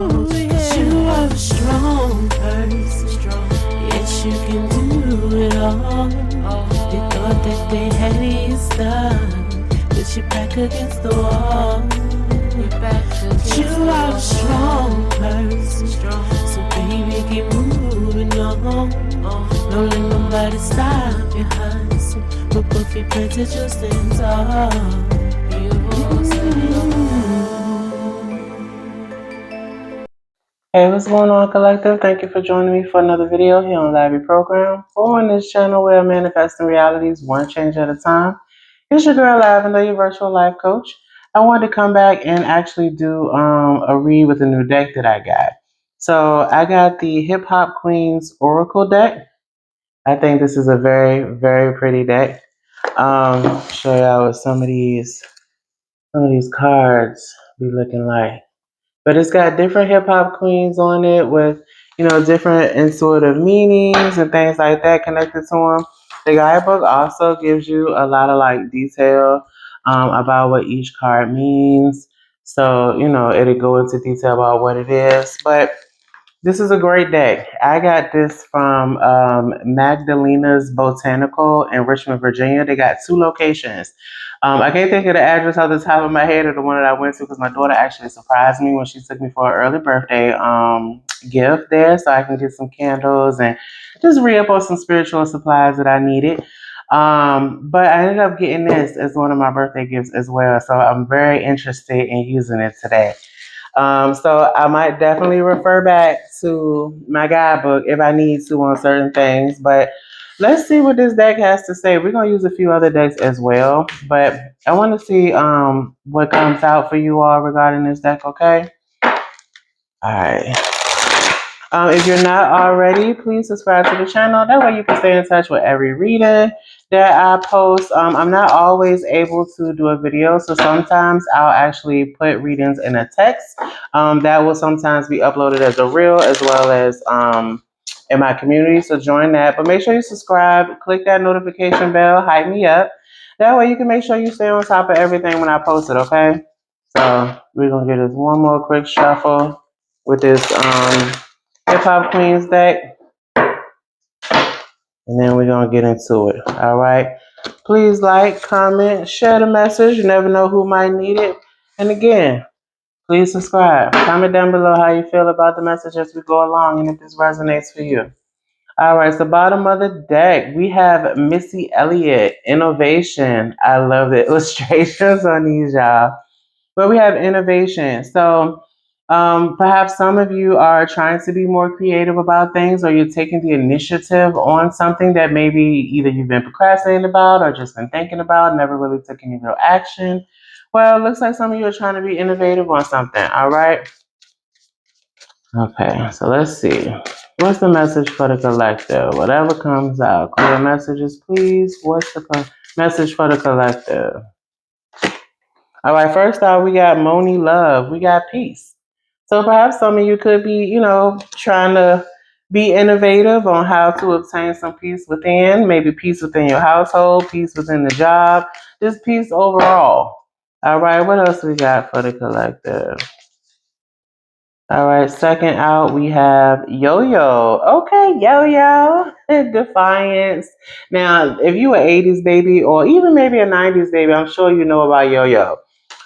You are a strong person. Yes, you can do it all. You thought that they had you stuck, but you're back against the wall. You are a strong person. So baby, keep moving on. Don't let nobody stop your hustle. But both your plans are just stand tall. Hey, what's going on, collective? Thank you for joining me for another video here on Lavi Program. On this channel, we're manifesting realities one change at a time. It's your girl Lavender, your virtual life coach. I wanted to come back and actually do a read with a new deck that I got. So I got the Hip Hop Queens Oracle deck. I think this is a very, very pretty deck. Show y'all what some of these cards be looking like. But it's got different hip hop queens on it with, different intuitive meanings and things like that connected to them. The guidebook also gives you a lot of like detail about what each card means. So, it'll go into detail about what it is. But this is a great deck. I got this from Magdalena's Botanical in Richmond, Virginia. They got 2 locations. I can't think of the address off the top of my head of the one that I went to because my daughter actually surprised me when she took me for an early birthday gift there, so I can get some candles and just re-up on some spiritual supplies that I needed. But I ended up getting this as one of my birthday gifts as well, so I'm very interested in using it today. So I might definitely refer back to my guidebook if I need to on certain things. But let's see what this deck has to say. We're gonna use a few other decks as well, but I want to see what comes out for you all regarding this deck. Okay. All right. If you're not already, please subscribe to the channel. That way you can stay in touch with every reading that I post. I'm not always able to do a video, so sometimes I'll actually put readings in a text. That will sometimes be uploaded as a reel as well as in my community, so join that. But make sure you subscribe, click that notification bell, hype me up. That way you can make sure you stay on top of everything when I post it, okay? So we're going to get this one more quick shuffle with this Hip Hop Queens deck, and then we're gonna get into it. All right. Please like, comment, share the message. You never know who might need it. And again, please subscribe. Comment down below how you feel about the message as we go along and if this resonates for you. All right, so bottom of the deck, we have Missy Elliott, Innovation. I love the illustrations on these, y'all. But we have innovation. So perhaps some of you are trying to be more creative about things, or you're taking the initiative on something that maybe either you've been procrastinating about or just been thinking about, never really took any real action. Well, it looks like some of you are trying to be innovative on something. All right. Okay, so let's see. What's the message for the collective? Whatever comes out. Clear messages, please. What's the message for the collective? All right, first off, we got Moni Love. We got peace. So perhaps some of you could be, trying to be innovative on how to obtain some peace within, maybe peace within your household, peace within the job, just peace overall. All right, what else we got for the collective? All right, second out, we have Yo-Yo. Okay, Yo-Yo, Defiance. Now, if you an 80s baby or even maybe a 90s baby, I'm sure you know about Yo-Yo.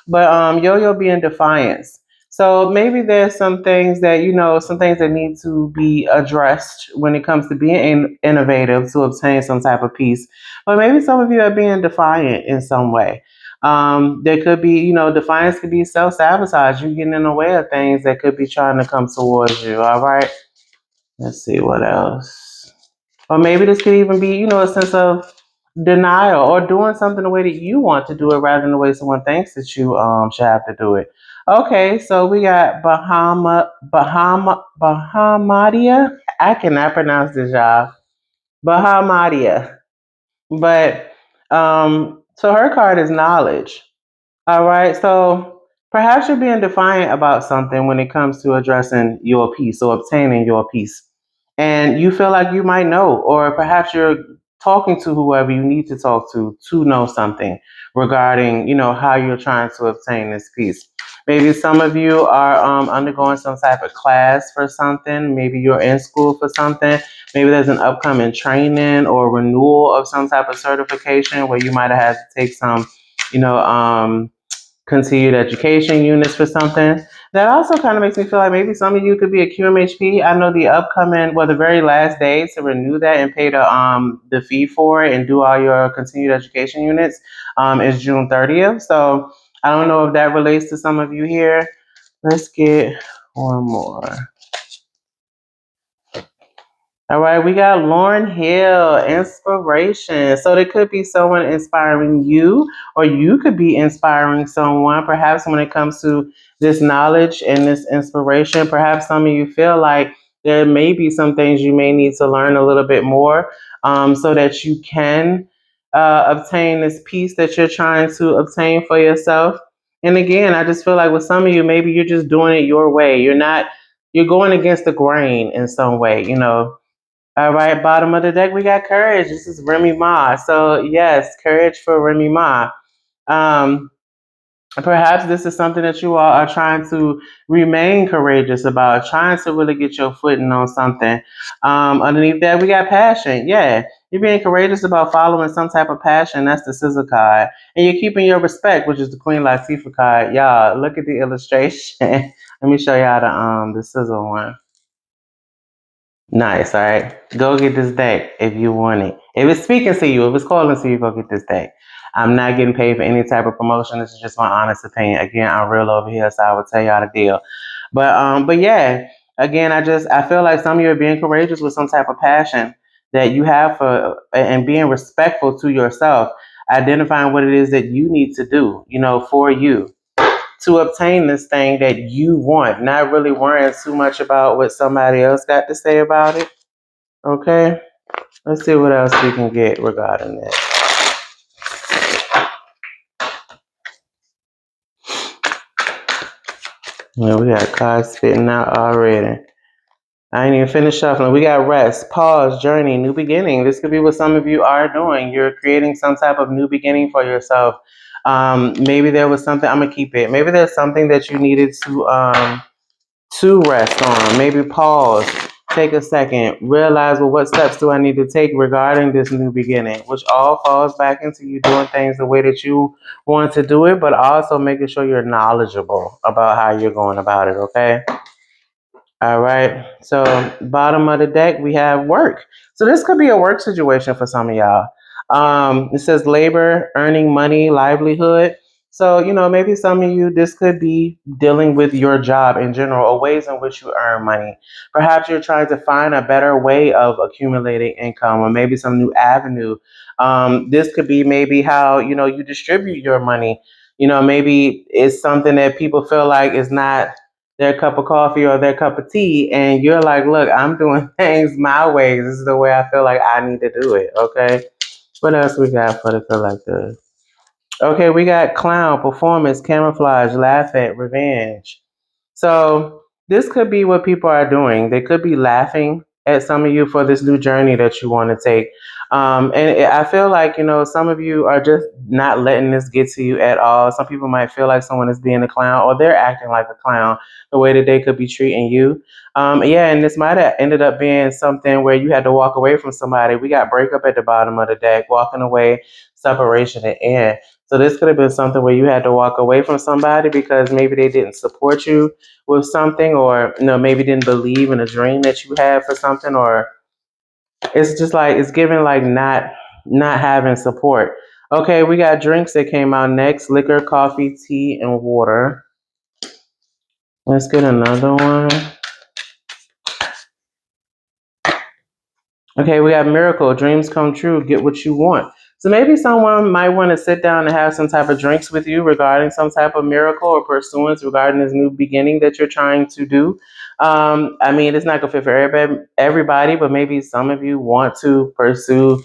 But Yo-Yo being defiance. So maybe there's some things that, some things that need to be addressed when it comes to being innovative to obtain some type of peace. But maybe some of you are being defiant in some way. There could be, defiance could be self-sabotage. You getting in the way of things that could be trying to come towards you. All right. Let's see what else. Or maybe this could even be, a sense of denial or doing something the way that you want to do it rather than the way someone thinks that you should have to do it. Okay, so we got Bahamadia. I cannot pronounce this, y'all. Bahamadia. But so her card is knowledge. All right, so perhaps you're being defiant about something when it comes to addressing your peace or obtaining your peace. And you feel like you might know, or perhaps you're talking to whoever you need to talk to know something regarding, how you're trying to obtain this peace. Maybe some of you are undergoing some type of class for something. Maybe you're in school for something. Maybe there's an upcoming training or renewal of some type of certification where you might have had to take some, continued education units for something. That also kind of makes me feel like maybe some of you could be a QMHP. I know the upcoming, the very last day to renew that and pay the fee for it and do all your continued education units is June 30th. So I don't know if that relates to some of you here. Let's get one more. All right, we got Lauren Hill, inspiration. So there could be someone inspiring you, or you could be inspiring someone. Perhaps when it comes to this knowledge and this inspiration, perhaps some of you feel like there may be some things you may need to learn a little bit more so that you can obtain this peace that you're trying to obtain for yourself. And again, I just feel like with some of you, maybe you're just doing it your way. You're going against the grain in some way, All right, bottom of the deck, we got courage. This is Remy Ma. So, yes, courage for Remy Ma. Um, Perhaps this is something that you all are trying to remain courageous about, trying to really get your footing on something. Underneath that, we got passion. Yeah, you're being courageous about following some type of passion. That's the scissor card. And you're keeping your respect, which is the Queen Latifah card. Y'all, look at the illustration. Let me show y'all the scissor one. Nice, all right. Go get this deck if you want it. If it's speaking to you, if it's calling to you, go get this deck. I'm not getting paid for any type of promotion. This is just my honest opinion. Again, I'm real over here, so I will tell y'all the deal. But yeah, again, I feel like some of you are being courageous with some type of passion that you have for and being respectful to yourself, identifying what it is that you need to do, for you to obtain this thing that you want, not really worrying too much about what somebody else got to say about it. Okay, let's see what else we can get regarding that. Yeah, we got cards spitting out already. I ain't even finished shuffling. We got rest, pause, journey, new beginning. This could be what some of you are doing. You're creating some type of new beginning for yourself. Maybe there was something, I'm gonna keep it. Maybe there's something that you needed to rest on. Maybe pause, take a second, realize, well, what steps do I need to take regarding this new beginning, which all falls back into you doing things the way that you want to do it, but also making sure you're knowledgeable about how you're going about it, okay? All right. So bottom of the deck, we have work. So this could be a work situation for some of y'all. It says labor, earning money, livelihood. So, maybe some of you, this could be dealing with your job in general or ways in which you earn money. Perhaps you're trying to find a better way of accumulating income or maybe some new avenue. This could be maybe how, you distribute your money. Maybe it's something that people feel like is not their cup of coffee or their cup of tea, and you're like, look, I'm doing things my way. This is the way I feel like I need to do it. Okay. What else we got for the collective? Okay, we got clown, performance, camouflage, laugh at, revenge. So this could be what people are doing. They could be laughing at some of you for this new journey that you want to take. I feel like, some of you are just not letting this get to you at all. Some people might feel like someone is being a clown or they're acting like a clown the way that they could be treating you. Yeah, and this might have ended up being something where you had to walk away from somebody. We got breakup at the bottom of the deck, walking away, separation, and end. So this could have been something where you had to walk away from somebody because maybe they didn't support you with something, or maybe didn't believe in a dream that you had for something, or it's just like it's giving like not having support. Okay, we got drinks that came out next: liquor, coffee, tea, and water. Let's get another one. Okay, we got miracle, dreams come true, get what you want. So maybe someone might want to sit down and have some type of drinks with you regarding some type of miracle or pursuance regarding this new beginning that you're trying to do. I mean, it's not gonna fit for everybody, but maybe some of you want to pursue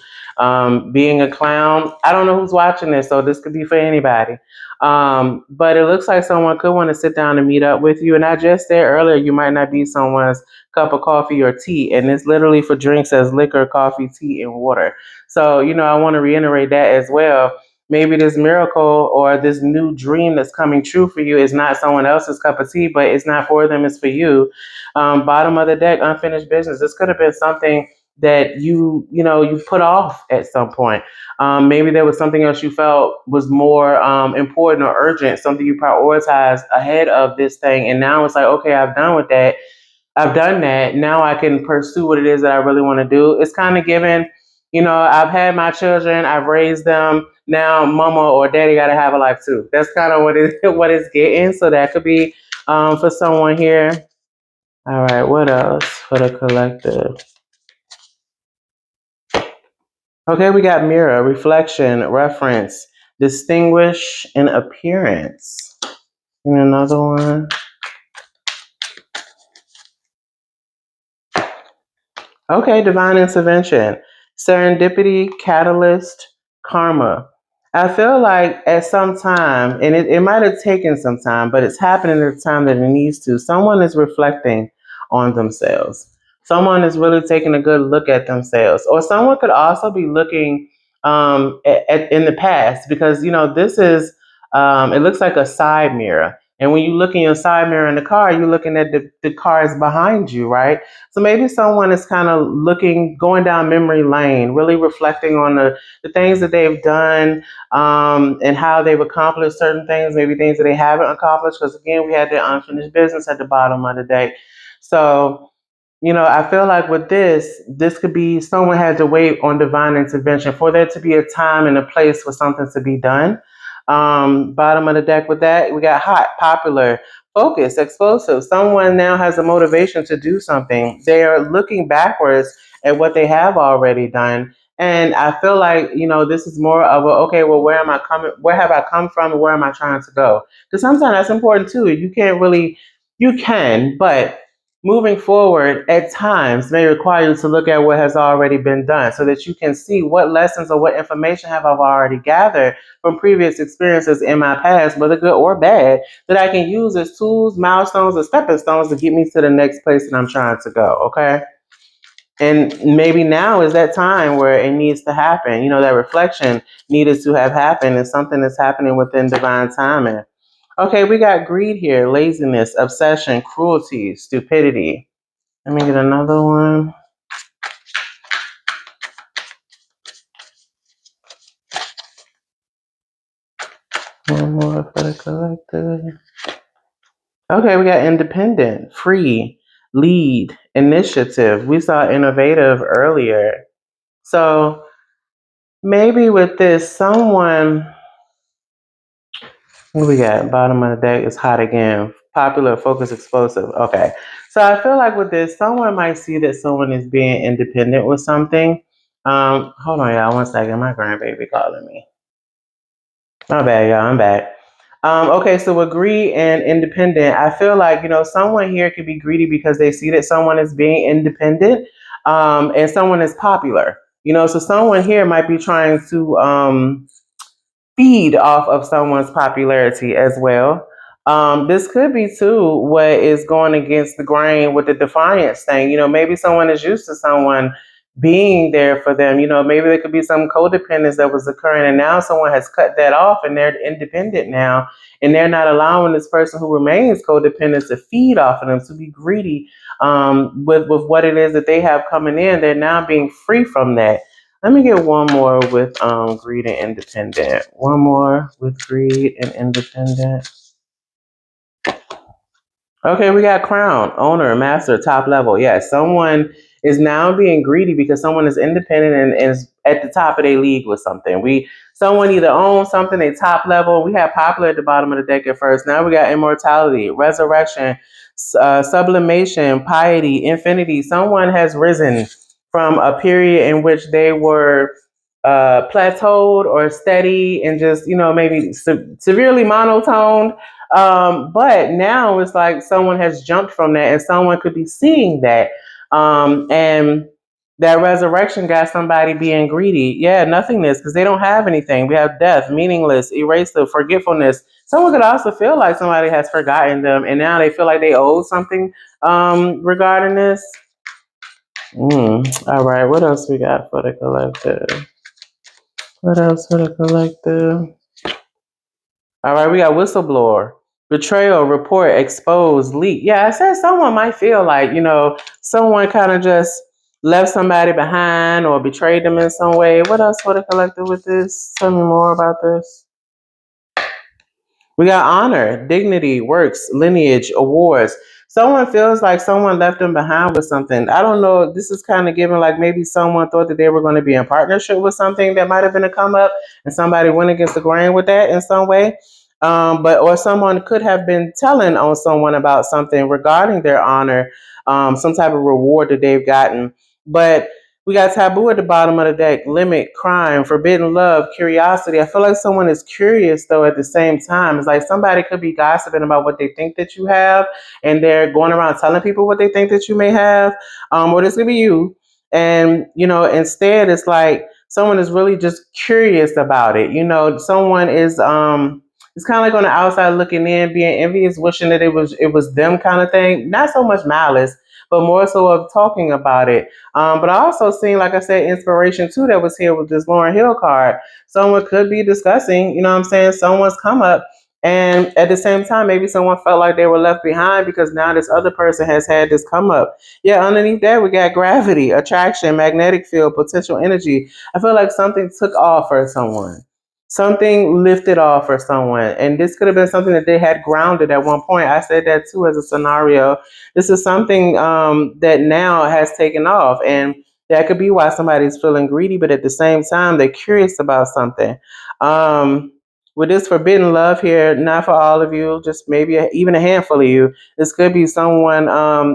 being a clown. I don't know who's watching this, so this could be for anybody. But it looks like someone could want to sit down and meet up with you. And I just said earlier, you might not be someone's cup of coffee or tea, and it's literally for drinks as liquor, coffee, tea, and water. So, I want to reiterate that as well. maybe this miracle or this new dream that's coming true for you is not someone else's cup of tea, but it's not for them, it's for you. Bottom of the deck, unfinished business. This could have been something that you put off at some point. Maybe there was something else you felt was more important or urgent, something you prioritized ahead of this thing. And now it's like, okay, I've done with that. I've done that. Now I can pursue what it is that I really want to do. It's kind of given, I've had my children, I've raised them. Now mama or daddy got to have a life too. That's kind of what it's getting. So that could be for someone here. All right, what else for the collective? Okay, we got mirror, reflection, reference, distinguish, and appearance. And another one. Okay, divine intervention, serendipity, catalyst, karma. I feel like at some time, and it might have taken some time, but it's happening at the time that it needs to. Someone is reflecting on themselves. Someone is really taking a good look at themselves. Or someone could also be looking in the past because, this is, it looks like a side mirror. And when you look in your side mirror in the car, you're looking at the cars behind you, right? So maybe someone is kind of going down memory lane, really reflecting on the things that they've done and how they've accomplished certain things, maybe things that they haven't accomplished. Because again, we had the unfinished business at the bottom of the day. So, I feel like with this could be someone had to wait on divine intervention for there to be a time and a place for something to be done. Bottom of the deck with that, we got hot, popular, focus, explosive. Someone now has a motivation to do something. They are looking backwards at what they have already done. And I feel like, this is more of okay, well, where am I coming? Where have I come from and where am I trying to go? Because sometimes that's important too. You can, but moving forward at times may require you to look at what has already been done so that you can see what lessons or what information have I already gathered from previous experiences in my past, whether good or bad, that I can use as tools, milestones, or stepping stones to get me to the next place that I'm trying to go, okay? And maybe now is that time where it needs to happen. That reflection needed to have happened and something that's happening within divine timing. Okay, we got greed here, laziness, obsession, cruelty, stupidity. Let me get another one. One more for the collective. Okay, we got independent, free, lead, initiative. We saw innovative earlier. So maybe with this, what we got? Bottom of the deck is hot again. Popular, focus, explosive. Okay. So I feel like with this, someone might see that someone is being independent with something. Hold on, y'all. 1 second. My grandbaby calling me. My bad, y'all. I'm back. Okay, so with greed and independent, I feel like, someone here could be greedy because they see that someone is being independent and someone is popular. So someone here might be trying to feed off of someone's popularity as well. This could be too what is going against the grain with the defiance thing. Maybe someone is used to someone being there for them. Maybe there could be some codependence that was occurring, and now someone has cut that off, and they're independent now, and they're not allowing this person who remains codependent to feed off of them, to be greedy with what it is that they have coming in. They're now being free from that. Let me get one more with greed and independent. One more with greed and independent. Okay, we got crown, owner, master, top level. Yes, someone is now being greedy because someone is independent and is at the top of their league with something. Someone either owns something, they top level. We had popular at the bottom of the deck at first. Now we got immortality, resurrection, sublimation, piety, infinity. Someone has risen from a period in which they were plateaued or steady and just, maybe severely monotone. But now it's like someone has jumped from that and someone could be seeing that. And that resurrection got somebody being greedy. Yeah, nothingness, because they don't have anything. We have death, meaningless, eraser, forgetfulness. Someone could also feel like somebody has forgotten them and now they feel like they owe something regarding this. All right, what else we got for the collective? What else for the collective? All right, we got whistleblower, betrayal, report, expose, leak. Yeah, I said someone might feel like, someone kind of just left somebody behind or betrayed them in some way. What else for the collective with this? Tell me more about this. We got honor, dignity, works, lineage, awards. Someone feels like someone left them behind with something. I don't know. This is kind of given like maybe someone thought that they were going to be in partnership with something that might have been a come up, and somebody went against the grain with that in some way. But or someone could have been telling on someone about something regarding their honor, some type of reward that they've gotten. But we got taboo at the bottom of the deck, limit, crime, forbidden love, curiosity. I feel like someone is curious though at the same time. It's like somebody could be gossiping about what they think that you have, and they're going around telling people what they think that you may have. Or this could be you. And, instead it's like someone is really just curious about it. Someone is it's kind of like on the outside looking in, being envious, wishing that it was them kind of thing. Not so much malice, but more so of talking about it. But I also seen, like I said, inspiration too that was here with this Lauren Hill card. Someone could be discussing, you know what I'm saying, someone's come up. And at the same time, maybe someone felt like they were left behind because now this other person has had this come up. Yeah, underneath that, we got gravity, attraction, magnetic field, potential energy. I feel like something took off for someone. Something lifted off for someone. And this could have been something that they had grounded at one point. I said that too as a scenario. This is something that now has taken off, and that could be why somebody's feeling greedy, but at the same time they're curious about something. With this forbidden love here, not for all of you, just maybe even a handful of you. This could be someone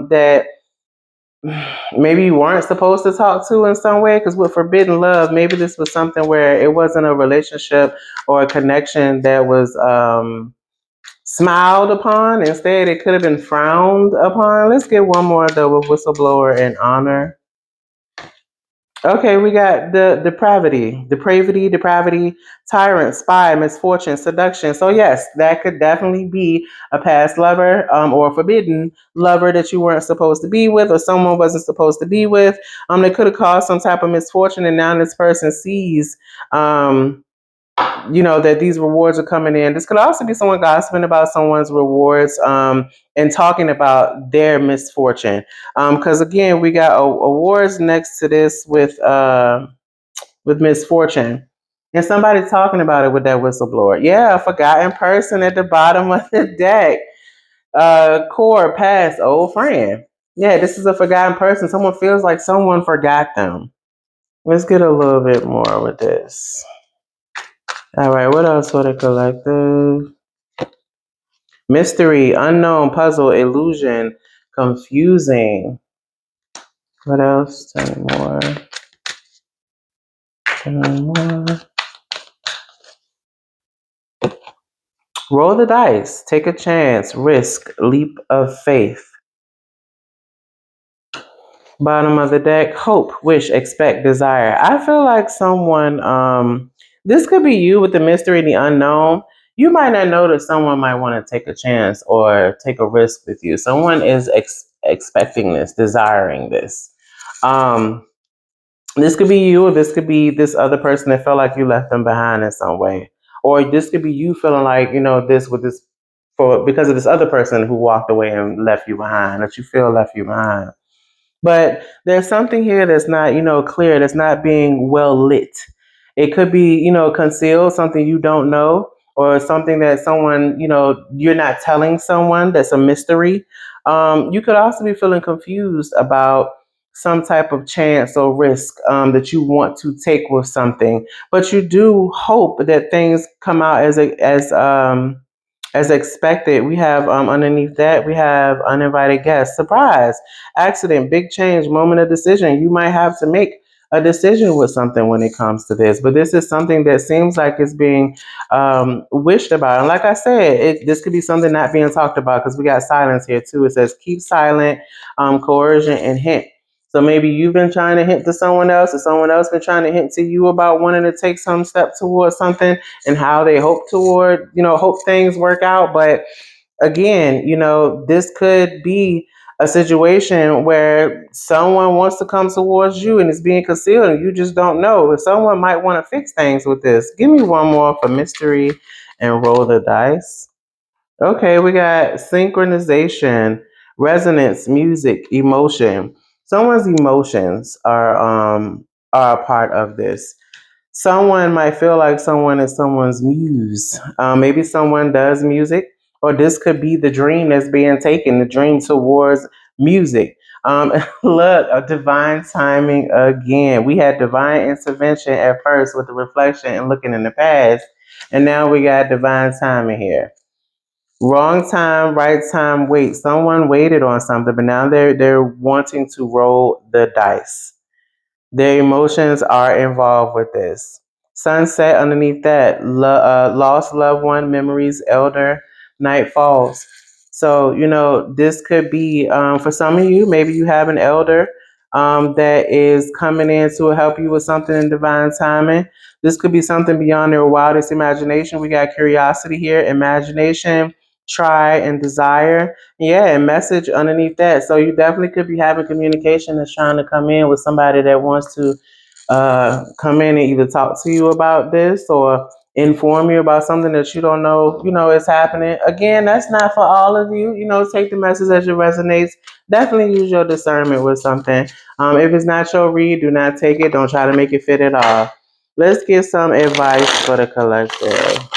that maybe you weren't supposed to talk to in some way, because with forbidden love, maybe this was something where it wasn't a relationship or a connection that was smiled upon. Instead, it could have been frowned upon. Let's get one more though with whistleblower and honor. Okay, we got the depravity, tyrant, spy, misfortune, seduction. So yes, that could definitely be a past lover, or a forbidden lover that you weren't supposed to be with, or someone wasn't supposed to be with. They could have caused some type of misfortune, and now this person sees, that these rewards are coming in. This could also be someone gossiping about someone's rewards, and talking about their misfortune. Because again, we got awards next to this with misfortune. And somebody's talking about it with that whistleblower. Yeah, a forgotten person at the bottom of the deck. Core, past, old friend. Yeah, this is a forgotten person. Someone feels like someone forgot them. Let's get a little bit more with this. All right, what else for the collective? Mystery, unknown, puzzle, illusion, confusing. What else? Tell me more. Tell me more. Roll the dice. Take a chance. Risk. Leap of faith. Bottom of the deck, hope, wish, expect, desire. I feel like someone, this could be you with the mystery and the unknown. You might not know that someone might want to take a chance or take a risk with you. Someone is expecting this, desiring this. This could be you, or this could be this other person that felt like you left them behind in some way. Or this could be you feeling like, this with this because of this other person who walked away and left you behind, that you feel left you behind. But there's something here that's not, clear, that's not being well lit. It could be, concealed, something you don't know, or something that someone, you're not telling someone, that's a mystery. You could also be feeling confused about some type of chance or risk that you want to take with something, but you do hope that things come out as expected. We have underneath that, we have uninvited guests, surprise, accident, big change, moment of decision. You might have to make a decision with something when it comes to this, but this is something that seems like it's being wished about. And like I said, this could be something not being talked about, because we got silence here too. It says keep silent, coercion, and hint. So maybe you've been trying to hint to someone else, or someone else been trying to hint to you about wanting to take some step towards something, and how they hope hope things work out. But again, this could be a situation where someone wants to come towards you and it's being concealed and you just don't know. If someone might want to fix things with this. Give me one more for mystery and roll the dice. Okay, we got synchronization, resonance, music, emotion. Someone's emotions are a part of this. Someone might feel like someone is someone's muse. Maybe someone does music, or this could be the dream that's being taken, the dream towards music. Look, a divine timing again. We had divine intervention at first with the reflection and looking in the past, and now we got divine timing here. Wrong time, right time, wait. Someone waited on something, but now they're wanting to roll the dice. Their emotions are involved with this. Sunset underneath that, lost loved one, memories, elder, night falls. So, this could be, for some of you, maybe you have an elder that is coming in to help you with something in divine timing. This could be something beyond their wildest imagination. We got curiosity here, imagination, try, and desire. Yeah, and message underneath that. So you definitely could be having communication that's trying to come in with somebody that wants to come in and either talk to you about this or inform you about something that you don't know, is happening. Again, that's not for all of you. Take the message as it resonates. Definitely use your discernment with something. If it's not your read, do not take it. Don't try to make it fit at all. Let's get some advice for the collective.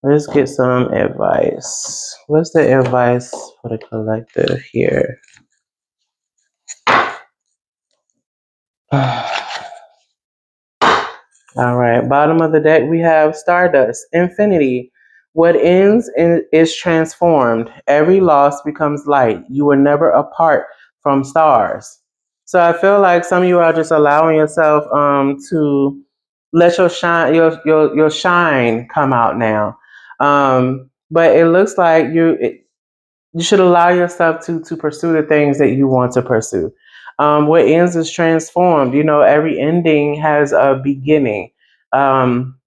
Let's get some advice. What's the advice for the collective here? All right, bottom of the deck, we have Stardust, Infinity. What ends is transformed. Every loss becomes light. You were never apart from stars. So I feel like some of you are just allowing yourself to let your shine come out now. But it looks like you should allow yourself to pursue the things that you want to pursue. What ends is transformed. Every ending has a beginning. Um,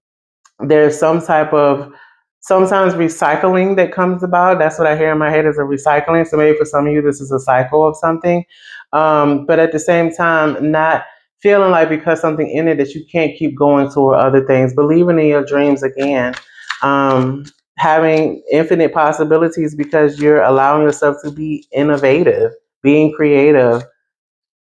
there's some type of sometimes recycling that comes about. That's what I hear in my head is a recycling. So maybe for some of you, this is a cycle of something. But at the same time, not feeling like because something ended that you can't keep going toward other things. Believing in your dreams again. Um, having infinite possibilities because you're allowing yourself to be innovative, being creative.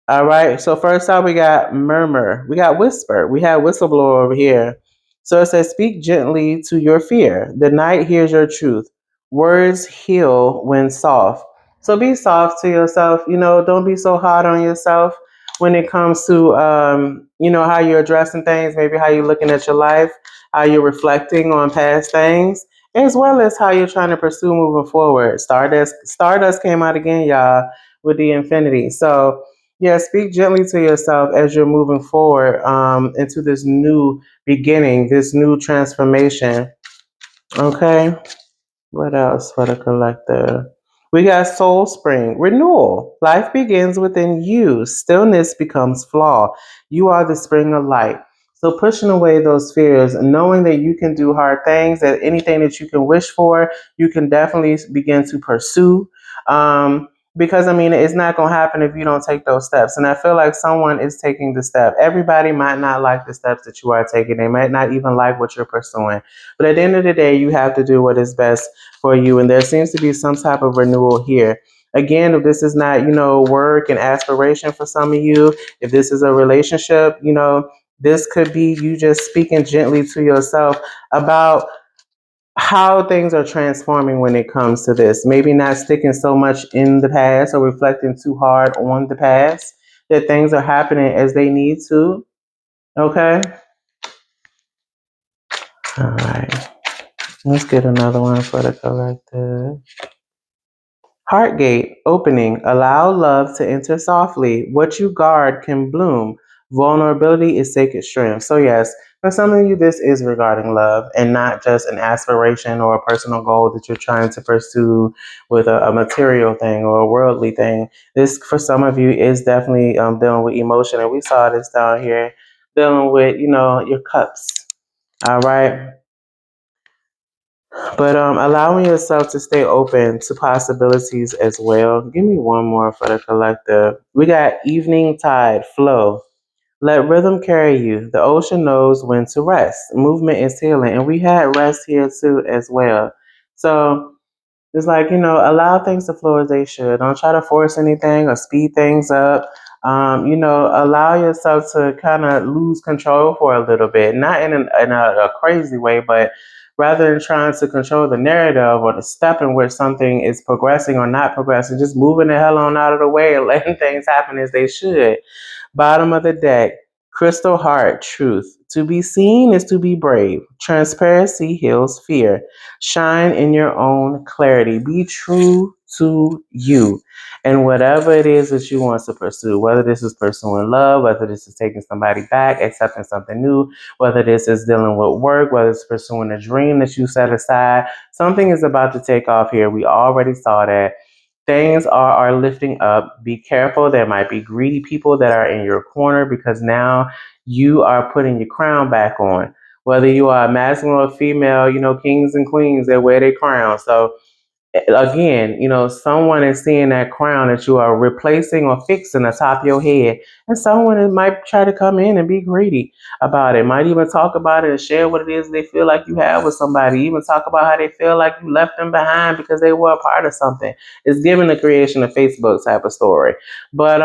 All right. So first up, we got murmur. We got whisper. We have whistleblower over here. So it says, speak gently to your fear. The night hears your truth. Words heal when soft. So be soft to yourself. Don't be so hard on yourself when it comes to, how you're addressing things, maybe how you're looking at your life, how you're reflecting on past things, as well as how you're trying to pursue moving forward. Stardust came out again, y'all, with the infinity. So, yeah, speak gently to yourself as you're moving forward into this new beginning, this new transformation. Okay. What else for the collective? We got soul spring, renewal. Life begins within you. Stillness becomes flaw. You are the spring of light. So pushing away those fears, knowing that you can do hard things, that anything that you can wish for, you can definitely begin to pursue. Because it's not going to happen if you don't take those steps. And I feel like someone is taking the step. Everybody might not like the steps that you are taking. They might not even like what you're pursuing. But at the end of the day, you have to do what is best for you. And there seems to be some type of renewal here. Again, if this is not, work and aspiration for some of you, if this is a relationship, this could be you just speaking gently to yourself about how things are transforming when it comes to this. Maybe not sticking so much in the past or reflecting too hard on the past, that things are happening as they need to. Okay? All right. Let's get another one for the collective. Heartgate opening. Allow love to enter softly. What you guard can bloom. Vulnerability is sacred strength. So yes, for some of you, this is regarding love and not just an aspiration or a personal goal that you're trying to pursue with a material thing or a worldly thing. This, for some of you, is definitely dealing with emotion. And we saw this down here, dealing with, your cups. All right. But allowing yourself to stay open to possibilities as well. Give me one more for the collective. We got evening tide flow. Let rhythm carry you. The ocean knows when to rest. Movement is healing. And we had rest here too as well. So it's like, allow things to flow as they should. Don't try to force anything or speed things up. Allow yourself to kind of lose control for a little bit, not in a crazy way, but rather than trying to control the narrative or the step in which something is progressing or not progressing, just moving the hell on out of the way and letting things happen as they should. Bottom of the deck, crystal heart, truth. To be seen is to be brave. Transparency heals fear. Shine in your own clarity. Be true to you and whatever it is that you want to pursue, whether this is pursuing love, whether this is taking somebody back, accepting something new, whether this is dealing with work, whether it's pursuing a dream that you set aside, something is about to take off here. We already saw that. Things are lifting up. Be careful. There might be greedy people that are in your corner because now you are putting your crown back on. Whether you are masculine or female, kings and queens, they wear their crown. So again, someone is seeing that crown that you are replacing or fixing atop your head, and someone might try to come in and be greedy about it. Might even talk about it and share what it is they feel like you have with somebody. Even talk about how they feel like you left them behind because they were a part of something. It's giving the creation of Facebook type of story. But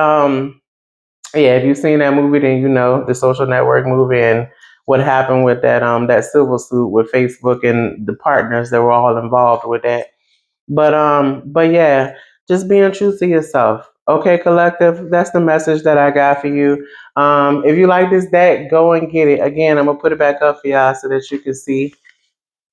yeah, if you've seen that movie, then you know the Social Network movie and what happened with that civil suit with Facebook and the partners that were all involved with that. But yeah, just being true to yourself. Okay, collective, that's the message that I got for you. If you like this deck, go and get it. Again, I'm gonna put it back up for y'all so that you can see.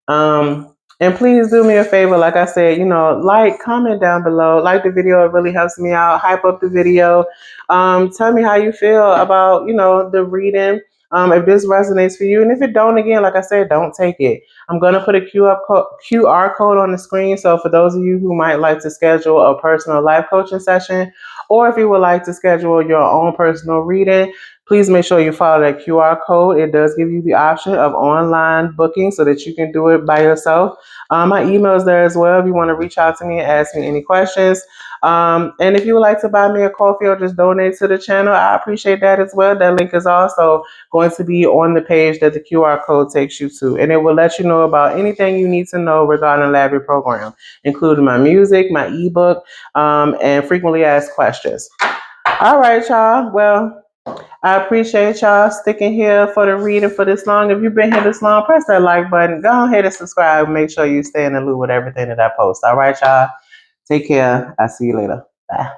And please do me a favor, like I said, like, comment down below, like the video, it really helps me out. Hype up the video. Tell me how you feel about, the reading. If this resonates for you, and if it don't, again, like I said, don't take it. I'm gonna put a QR code on the screen. So for those of you who might like to schedule a personal life coaching session, or if you would like to schedule your own personal reading, please make sure you follow that QR code. It does give you the option of online booking so that you can do it by yourself. My email is there as well if you want to reach out to me and ask me any questions. And if you would like to buy me a coffee or just donate to the channel, I appreciate that as well. That link is also going to be on the page that the QR code takes you to. And it will let you know about anything you need to know regarding LAVI program, including my music, my ebook, and frequently asked questions. All right, y'all. Well, I appreciate y'all sticking here for the reading for this long. If you've been here this long, press that like button. Go ahead and subscribe. Make sure you stay in the loop with everything that I post. All right, y'all. Take care. I'll see you later. Bye.